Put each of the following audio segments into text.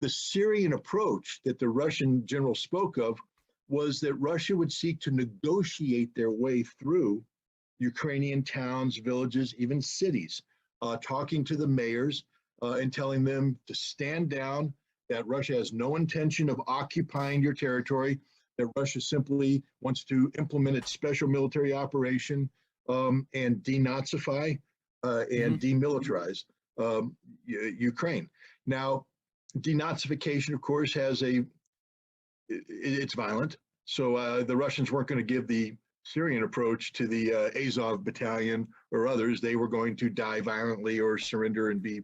The Syrian approach that the Russian general spoke of was that Russia would seek to negotiate their way through Ukrainian towns, villages, even cities, talking to the mayors and telling them to stand down, that Russia has no intention of occupying your territory, that Russia simply wants to implement its special military operation and denazify and demilitarize Ukraine. Now, denazification, of course, it's violent. So the Russians weren't going to give the Syrian approach to the Azov battalion or others. They were going to die violently or surrender and be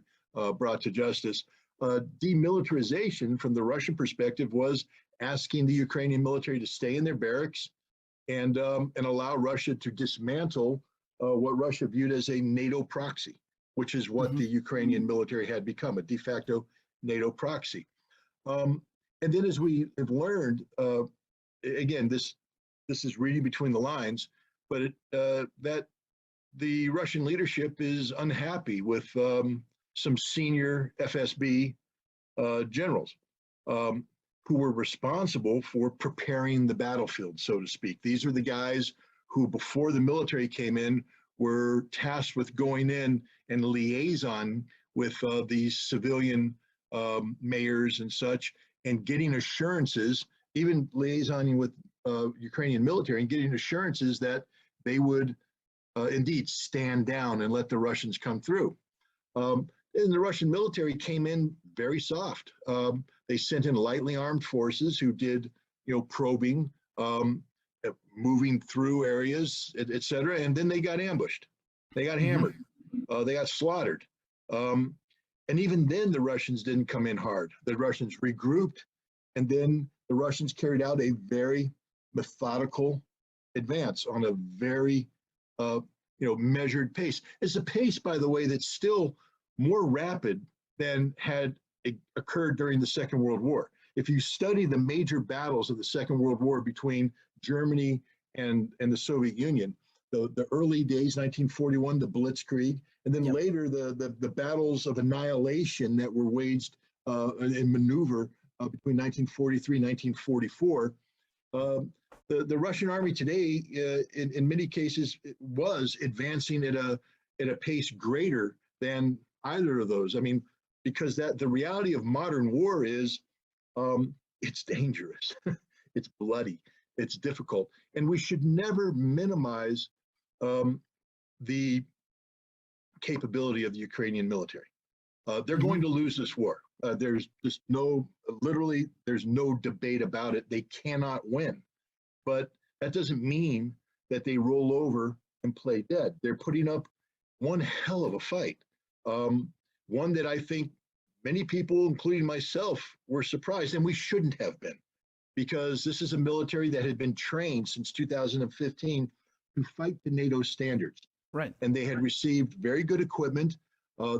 brought to justice. Demilitarization, from the Russian perspective, was asking the Ukrainian military to stay in their barracks and allow Russia to dismantle what Russia viewed as a NATO proxy, which is what the Ukrainian military had become, a de facto NATO proxy. And then, as we have learned, again, this is reading between the lines, but that the Russian leadership is unhappy with some senior FSB generals who were responsible for preparing the battlefield, so to speak. These are the guys who, before the military came in, were tasked with going in and liaison with these civilian mayors and such, and getting assurances, even liaisoning with Ukrainian military and getting assurances that they would indeed stand down and let the Russians come through. And the Russian military came in very soft. They sent in lightly armed forces who did, probing, moving through areas, et cetera, and then they got ambushed. They got hammered. They got slaughtered. And even then, the Russians didn't come in hard. The Russians regrouped, and then the Russians carried out a very methodical advance on a very, measured pace. It's a pace, by the way, that's still more rapid than had occurred during the Second World War. If you study the major battles of the Second World War between Germany and the Soviet Union, the early days, 1941, the Blitzkrieg, and then later the battles of annihilation that were waged in maneuver between 1943 and 1944. The Russian army today, in many cases, was advancing at a pace greater than either of those. I mean, because the reality of modern war is it's dangerous, it's bloody, it's difficult, and we should never minimize the capability of the Ukrainian military. They're going to lose this war. There's just there's no debate about it. They cannot win. But that doesn't mean that they roll over and play dead. They're putting up one hell of a fight. One that I think many people, including myself, were surprised, and we shouldn't have been, because this is a military that had been trained since 2015 to fight to NATO standards. Right. And they had received very good equipment.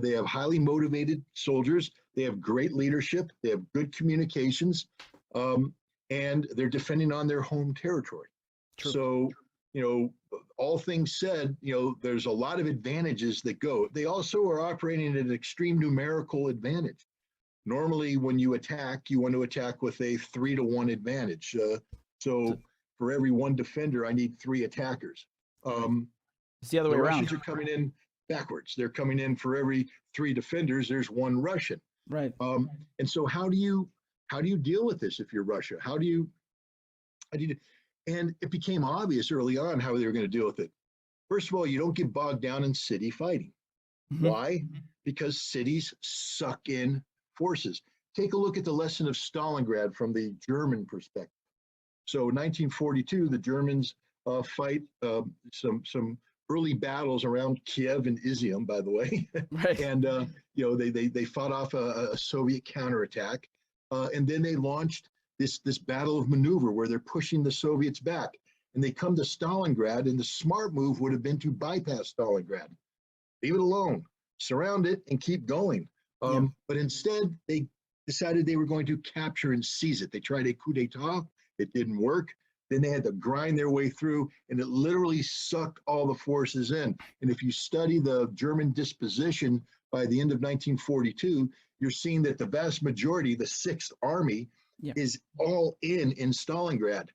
They have highly motivated soldiers. They have great leadership. They have good communications. And they're defending on their home territory. True. So, all things said, there's a lot of advantages that go. They also are operating at an extreme numerical advantage. Normally, when you attack, you want to attack with a 3-to-1 advantage. So for every one defender, I need 3 attackers. It's the other way around. The Russians are coming in backwards. They're coming in for every 3 defenders, there's 1 Russian. Right. And so how do you deal with this if you're Russia? How do you and it became obvious early on how they were going to deal with it. First of all, you don't get bogged down in city fighting. Why? Because cities suck in forces. Take a look at the lesson of Stalingrad from the German perspective. So 1942, the Germans fight some early battles around Kiev and Izium, by the way. Right. And they fought off a Soviet counterattack, and then they launched this battle of maneuver where they're pushing the Soviets back, and they come to Stalingrad, and the smart move would have been to bypass Stalingrad, leave it alone, surround it, and keep going. But instead, they decided they were going to capture and seize it. They tried a coup d'etat. It didn't work. Then they had to grind their way through, and it literally sucked all the forces in. And if you study the German disposition by the end of 1942, you're seeing that the vast majority, the Sixth Army, is all in Stalingrad.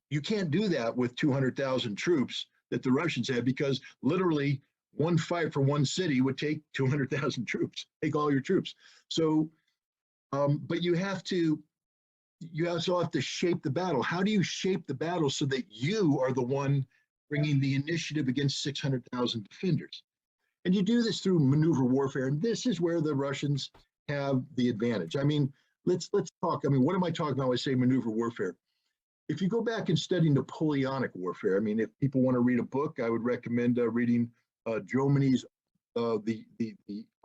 You can't do that with 200,000 troops that the Russians had, because literally one fight for one city would take 200,000 troops, take all your troops. So, but you also have to shape the battle. How do you shape the battle so that you are the one bringing the initiative against 600,000 defenders? And you do this through maneuver warfare. And this is where the Russians have the advantage. I mean, let's talk. I mean, what am I talking about when I say maneuver warfare? If you go back and study Napoleonic warfare, I mean, if people want to read a book, I would recommend reading Jomini's the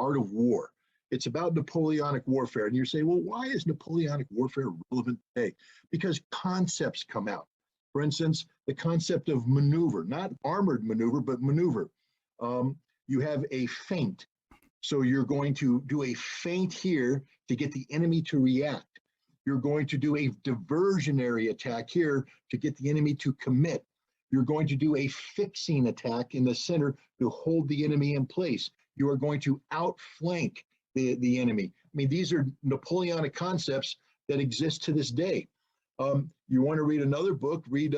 Art of War. It's about Napoleonic warfare. And you're saying, well, why is Napoleonic warfare relevant today? Because concepts come out. For instance, the concept of maneuver, not armored maneuver, but maneuver. You have a feint. So you're going to do a feint here to get the enemy to react. You're going to do a diversionary attack here to get the enemy to commit. You're going to do a fixing attack in the center to hold the enemy in place. You are going to outflank the enemy. I mean, these are Napoleonic concepts that exist to this day. You want to read another book, read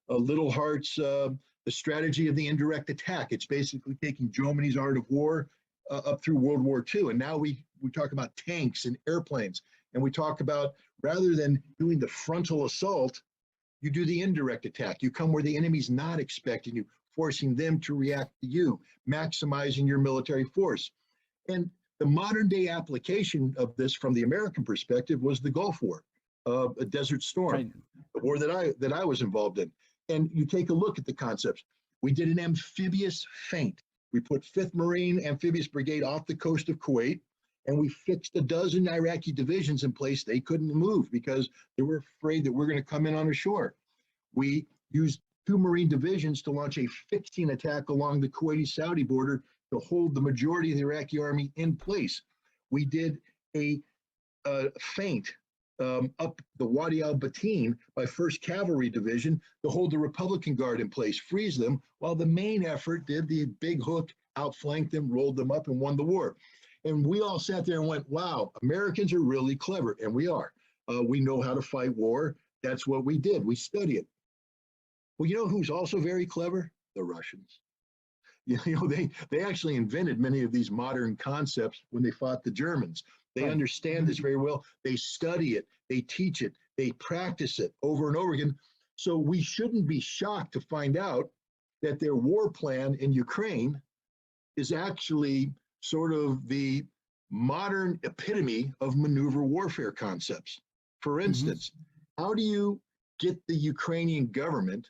Little Hart's The Strategy of the Indirect Attack. It's basically taking Jomini's Art of War up through World War II. And now we talk about tanks and airplanes. And we talk about, rather than doing the frontal assault, you do the indirect attack. You come where the enemy's not expecting you, forcing them to react to you, maximizing your military force. And the modern day application of this from the American perspective was the Gulf War, a Desert Storm, right. The war that I was involved in. And you take a look at the concepts. We did an amphibious feint. We put 5th Marine Amphibious Brigade off the coast of Kuwait, and we fixed a dozen Iraqi divisions in place. They couldn't move because they were afraid that we're going to come in on the shore. We used 2 Marine divisions to launch a fixing attack along the Kuwaiti-Saudi border to hold the majority of the Iraqi army in place. We did a feint up the Wadi al-Batin by 1st Cavalry Division to hold the Republican Guard in place, freeze them, while the main effort did the big hook, outflanked them, rolled them up, and won the war. And we all sat there and went, wow, Americans are really clever. And we are. We know how to fight war. That's what we did. We study it. Well, you know who's also very clever? The Russians. You know, they actually invented many of these modern concepts when they fought the Germans. They understand this very well. They study it. They teach it. They practice it over and over again. So we shouldn't be shocked to find out that their war plan in Ukraine is actually sort of the modern epitome of maneuver warfare concepts. For instance, how do you get the Ukrainian government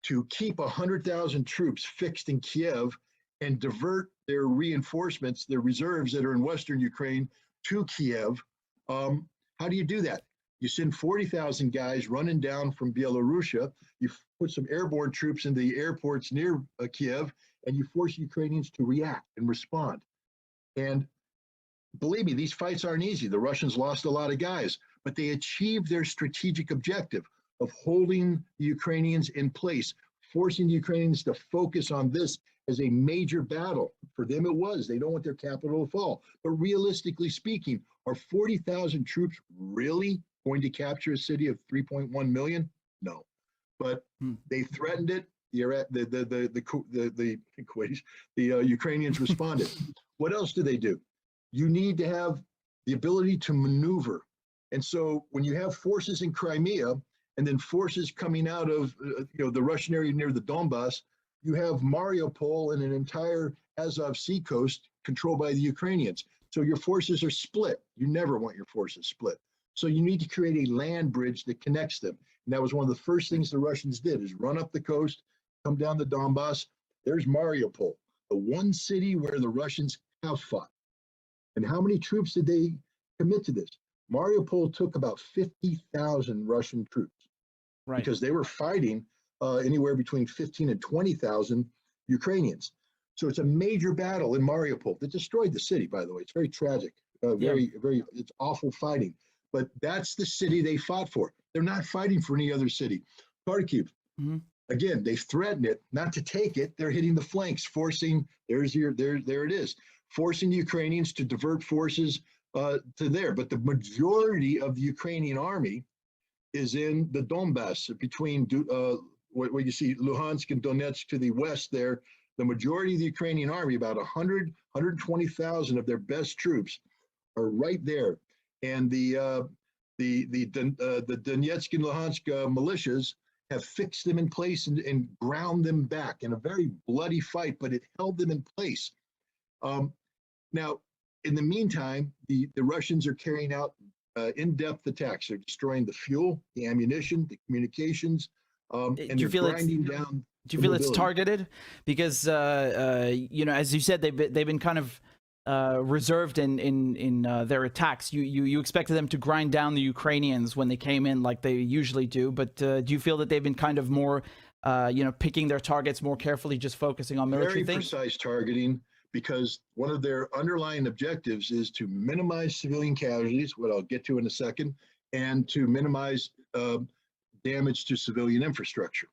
to keep 100,000 troops fixed in Kiev and divert their reinforcements, their reserves that are in Western Ukraine to Kiev? How do you do that? You send 40,000 guys running down from Belarusia, you put some airborne troops in the airports near Kiev, and you force Ukrainians to react and respond. And believe me, these fights aren't easy. The Russians lost a lot of guys, but they achieved their strategic objective of holding the Ukrainians in place, forcing the Ukrainians to focus on this as a major battle. For them, it was. They don't want their capital to fall. But realistically speaking, are 40,000 troops really going to capture a city of 3.1 million? No. But they threatened it. The Ukrainians responded. What else do they do? You need to have the ability to maneuver. And so when you have forces in Crimea and then forces coming out of the Russian area near the Donbass, you have Mariupol and an entire Azov Sea coast controlled by the Ukrainians. So your forces are split. You never want your forces split. So you need to create a land bridge that connects them. And that was one of the first things the Russians did, is run up the coast, come down the Donbass. There's Mariupol, the one city where the Russians have fought. And how many troops did they commit to this? Mariupol took about 50,000 Russian troops, because they were fighting anywhere between 15 and 20,000 Ukrainians. So it's a major battle in Mariupol that destroyed the city, by the way. It's very tragic, it's awful fighting. But that's the city they fought for. They're not fighting for any other city. Kharkiv, again, they threatened it not to take it. They're hitting the flanks, forcing, there it is. forcing the Ukrainians to divert forces to there. But the majority of the Ukrainian army is in the Donbass, between what you see, Luhansk and Donetsk to the west there. The majority of the Ukrainian army, about 120,000 of their best troops, are right there. And the Donetsk and Luhansk militias have fixed them in place and ground them back in a very bloody fight, but it held them in place. Now, in the meantime, the Russians are carrying out in-depth attacks. They're destroying the fuel, the ammunition, the communications, and they're grinding down. Do you feel it's targeted? Because you know, as you said, they've been kind of reserved in their attacks. You expected them to grind down the Ukrainians when they came in, like they usually do. But do you feel that they've been kind of more, you know, picking their targets more carefully, just focusing on military things? Very precise targeting, because one of their underlying objectives is to minimize civilian casualties, what I'll get to in a second, and to minimize damage to civilian infrastructure.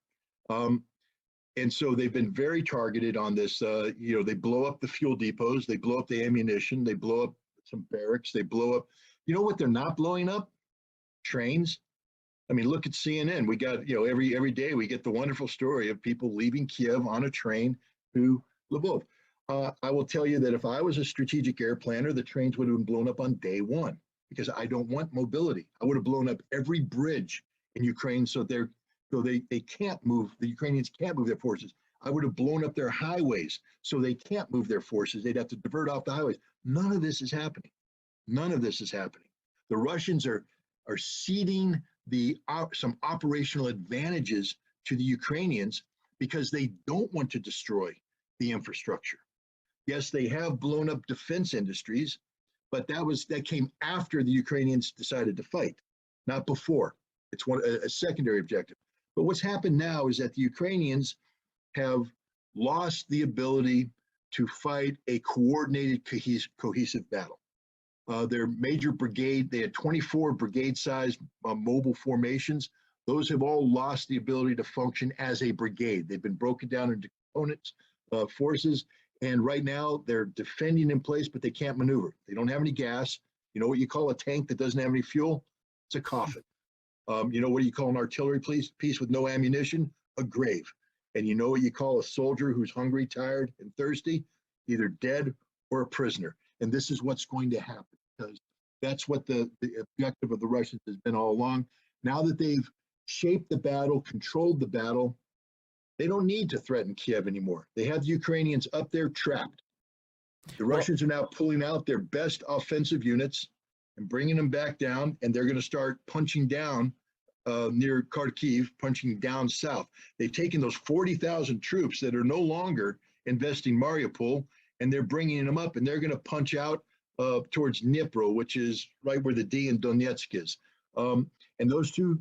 And so they've been very targeted on this. You know, they blow up the fuel depots, they blow up the ammunition, they blow up some barracks, they blow up. You know what they're not blowing up? Trains. I mean, look at CNN. We got, you know, every day we get the wonderful story of people leaving Kiev on a train to Lvov. I will tell you that if I was a strategic air planner, the trains would have been blown up on day one, because I don't want mobility. I would have blown up every bridge in Ukraine so they can't move, the Ukrainians can't move their forces. I would have blown up their highways so they can't move their forces. They'd have to divert off the highways. None of this is happening. None of this is happening. The Russians are ceding some operational advantages to the Ukrainians because they don't want to destroy the infrastructure. Yes, they have blown up defense industries, but that came after the Ukrainians decided to fight, not before. It's a secondary objective. But what's happened now is that the Ukrainians have lost the ability to fight a coordinated, cohesive battle. Their major brigade, they had 24 brigade-sized mobile formations. Those have all lost the ability to function as a brigade. They've been broken down into components, forces, and right now they're defending in place, but they can't maneuver. They don't have any gas. You know what you call a tank that doesn't have any fuel? It's a coffin. You know what do you call an artillery piece with no ammunition? A grave. And you know what you call a soldier who's hungry, tired, and thirsty? Either dead or a prisoner. And this is what's going to happen, because that's what the objective of the Russians has been all along. Now that they've shaped the battle, controlled the battle, they don't need to threaten Kiev anymore. They have the Ukrainians up there trapped. The Russians are now pulling out their best offensive units and bringing them back down, and they're going to start punching down near Kharkiv, punching down south. They've taken those 40,000 troops that are no longer investing Mariupol, and they're bringing them up, and they're going to punch out towards Dnipro, which is right where the D in Donetsk is. And those two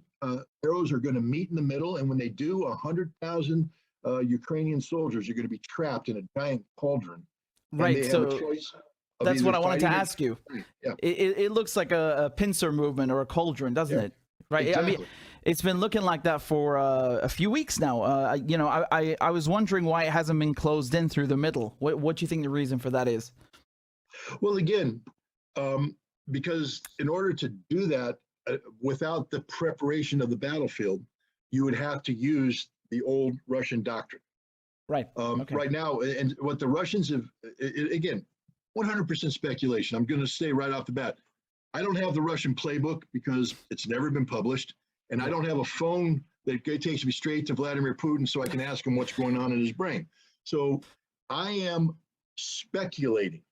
arrows are going to meet in the middle, and when they do, 100,000 Ukrainian soldiers are going to be trapped in a giant cauldron. Right, so that's what I wanted to ask you. Yeah. It looks like a pincer movement or a cauldron, doesn't it? Right. Exactly. I mean, it's been looking like that for a few weeks now. You know, I was wondering why it hasn't been closed in through the middle. What do you think the reason for that is? Well, again, because in order to do that without the preparation of the battlefield, you would have to use the old Russian doctrine. Right. Okay. Right now, and what the Russians have, again, 100% speculation. I'm going to say right off the bat, I don't have the Russian playbook because it's never been published, and I don't have a phone that takes me straight to Vladimir Putin so I can ask him what's going on in his brain. So I am speculating.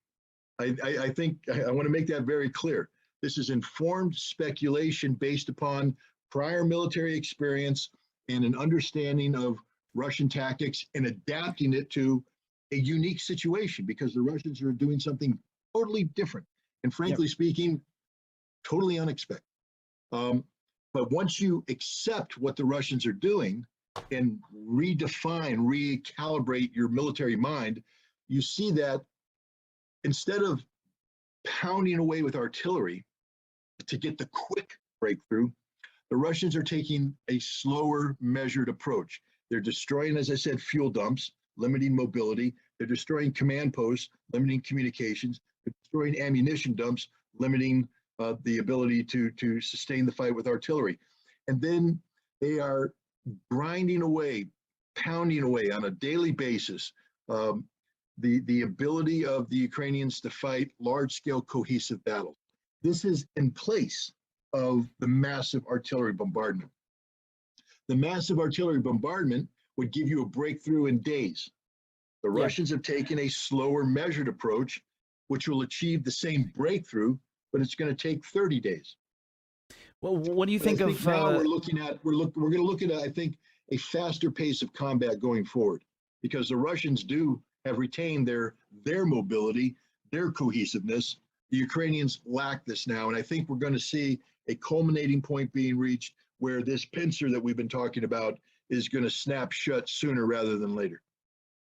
I think I want to make that very clear. This is informed speculation based upon prior military experience and an understanding of Russian tactics and adapting it to a unique situation, because the Russians are doing something totally different and, frankly speaking, totally unexpected. But once you accept what the Russians are doing and redefine, recalibrate your military mind, you see that instead of pounding away with artillery to get the quick breakthrough, the Russians are taking a slower, measured approach. They're destroying, as I said, fuel dumps, limiting mobility. They're destroying command posts, limiting communications. They're destroying ammunition dumps, limiting the ability to sustain the fight with artillery. And then they are grinding away, pounding away on a daily basis the ability of the Ukrainians to fight large-scale cohesive battles. This is in place of the massive artillery bombardment. The massive artillery bombardment would give you a breakthrough in days. The Russians have taken a slower, measured approach, which will achieve the same breakthrough, but it's going to take 30 days. Well, what do you think of? Now we're going to look at, I think, a faster pace of combat going forward, because the Russians do have retained their mobility, their cohesiveness. The Ukrainians lack this now, and I think we're going to see a culminating point being reached where this pincer that we've been talking about is going to snap shut sooner rather than later.